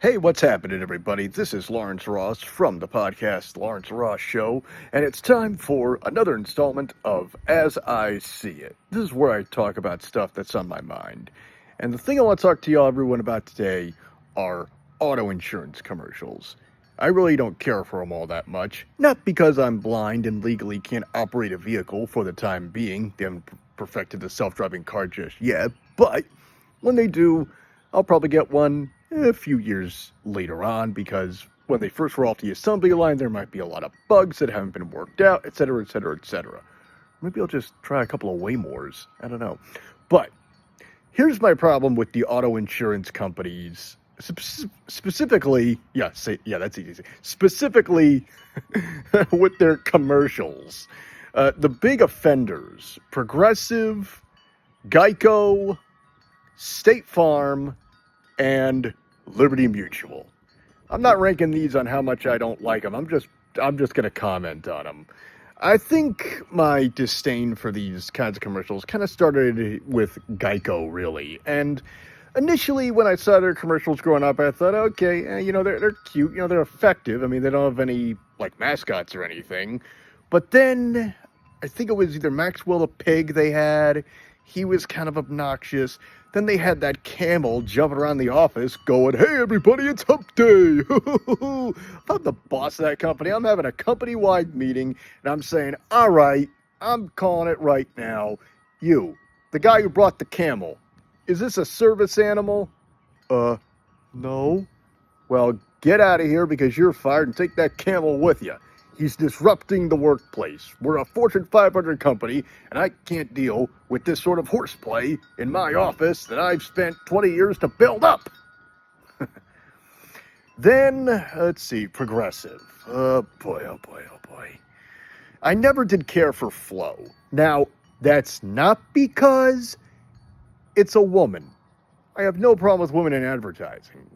Hey, what's happening, everybody? This is Lawrence Ross from the podcast Lawrence Ross Show, and it's time for another installment of As I See It. This is where I talk about stuff that's on my mind. And the thing I want to talk to y'all, everyone, about today are auto insurance commercials. I really don't care for them all that much. Not because I'm blind and legally can't operate a vehicle for the time being. They haven't perfected the self-driving car just yet, but when they do, I'll probably get one a few years later on because when they first roll off the assembly line, there might be a lot of bugs that haven't been worked out, etc., etc., etc. Maybe I'll just try a couple of Waymores. I don't know. But here's my problem with the auto insurance companies. Specifically, that's easy to say. Specifically with their commercials. The big offenders, Progressive, Geico, State Farm, and Liberty Mutual. I'm not ranking these on how much I don't like them. I'm just going to comment on them. I think my disdain for these kinds of commercials kind of started with Geico, really. And initially, when I saw their commercials growing up, I thought, okay, they're cute. They're effective. I mean, they don't have any like mascots or anything. But then I think it was either Maxwell the pig they had. He was kind of obnoxious. Then they had that camel jumping around the office going, "Hey, everybody, it's hump day." If I'm the boss of that company, I'm having a company-wide meeting, and I'm saying, all right, I'm calling it right now. You, the guy who brought the camel, is this a service animal? No. Well, get out of here because you're fired and take that camel with you. He's disrupting the workplace. We're a Fortune 500 company, and I can't deal with this sort of horseplay in my office that I've spent 20 years to build up. Then, let's see, Progressive. Oh boy, oh boy, oh boy. I never did care for Flo. Now, that's not because it's a woman. I have no problem with women in advertising.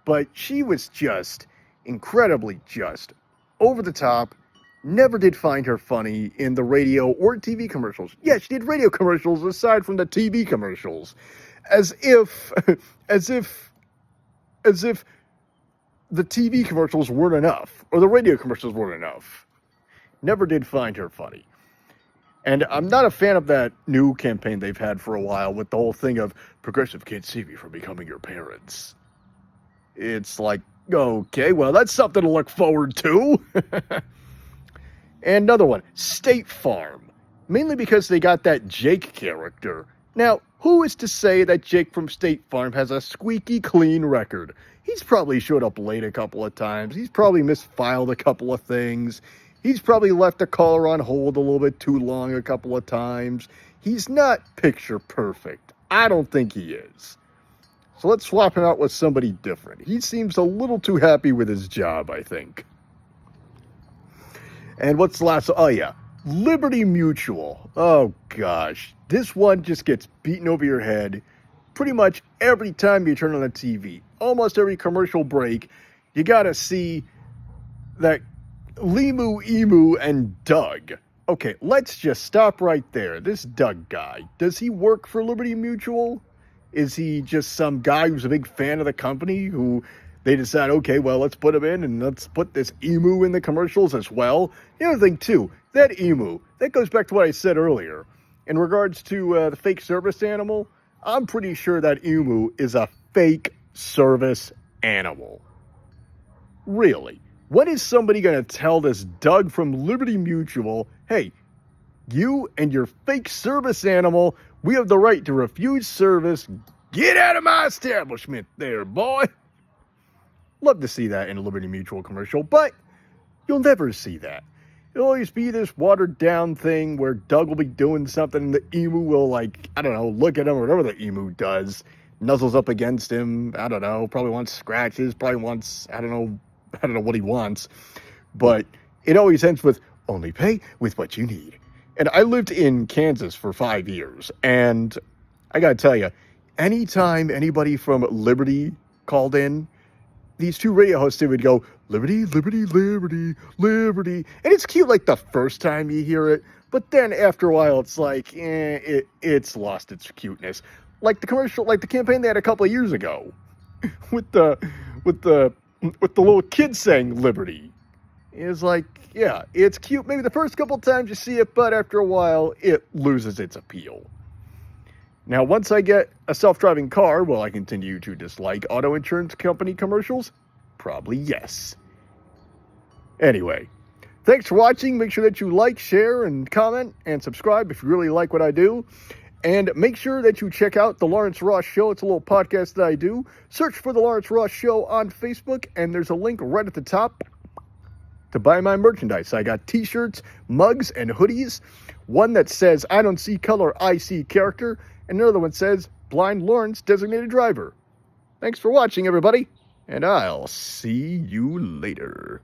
But she was just incredibly just over the top. Never did find her funny in the radio or TV commercials. Yeah, she did radio commercials aside from the TV commercials. As if the TV commercials weren't enough, or the radio commercials weren't enough. Never did find her funny. And I'm not a fan of that new campaign they've had for a while with the whole thing of Progressive can't save you from becoming your parents. It's like, okay, well, that's something to look forward to. And another one, State Farm. Mainly because they got that Jake character. Now, who is to say that Jake from State Farm has a squeaky clean record? He's probably showed up late a couple of times. He's probably misfiled a couple of things. He's probably left a caller on hold a little bit too long a couple of times. He's not picture perfect. I don't think he is. So let's swap him out with somebody different. He seems a little too happy with his job, I think. And what's the last? Oh, yeah. Liberty Mutual. Oh, gosh. This one just gets beaten over your head pretty much every time you turn on the TV. Almost every commercial break, you got to see that Limu, Emu, and Doug. Okay, let's just stop right there. This Doug guy, does he work for Liberty Mutual? Is he just some guy who's a big fan of the company who they decide, okay, well, let's put him in and let's put this emu in the commercials as well? The other thing, too, that emu, that goes back to what I said earlier. In regards to the fake service animal, I'm pretty sure that emu is a fake service animal. Really? When is somebody going to tell this Doug from Liberty Mutual, hey, you and your fake service animal, we have the right to refuse service. Get out of my establishment there, boy. Love to see that in a Liberty Mutual commercial, but you'll never see that. It'll always be this watered down thing where Doug will be doing something and the emu will, like, I don't know, look at him or whatever the emu does, nuzzles up against him, I don't know, probably wants scratches, probably wants, I don't know what he wants, but it always ends with, only pay with what you need. And I lived in Kansas for 5 years, and I gotta tell you, anytime anybody from Liberty called in, these two radio hosts, they would go, Liberty, Liberty, Liberty, Liberty. And it's cute like the first time you hear it, but then after a while it's like, it's lost its cuteness. Like the commercial, like the campaign they had a couple of years ago. with the with the with the little kid saying liberty. It's like, yeah, it's cute maybe the first couple times you see it, but after a while it loses its appeal. Now, once I get a self-driving car, will I continue to dislike auto insurance company commercials? Probably yes. Anyway, thanks for watching. Make sure that you like, share, and comment, and subscribe if you really like what I do. And make sure that you check out The Lawrence Ross Show. It's a little podcast that I do. Search for The Lawrence Ross Show on Facebook, and there's a link right at the top to buy my merchandise. I got t-shirts, mugs, and hoodies. One that says, I don't see color, I see character. And another one says, Blind Lawrence, designated driver. Thanks for watching, everybody, and I'll see you later.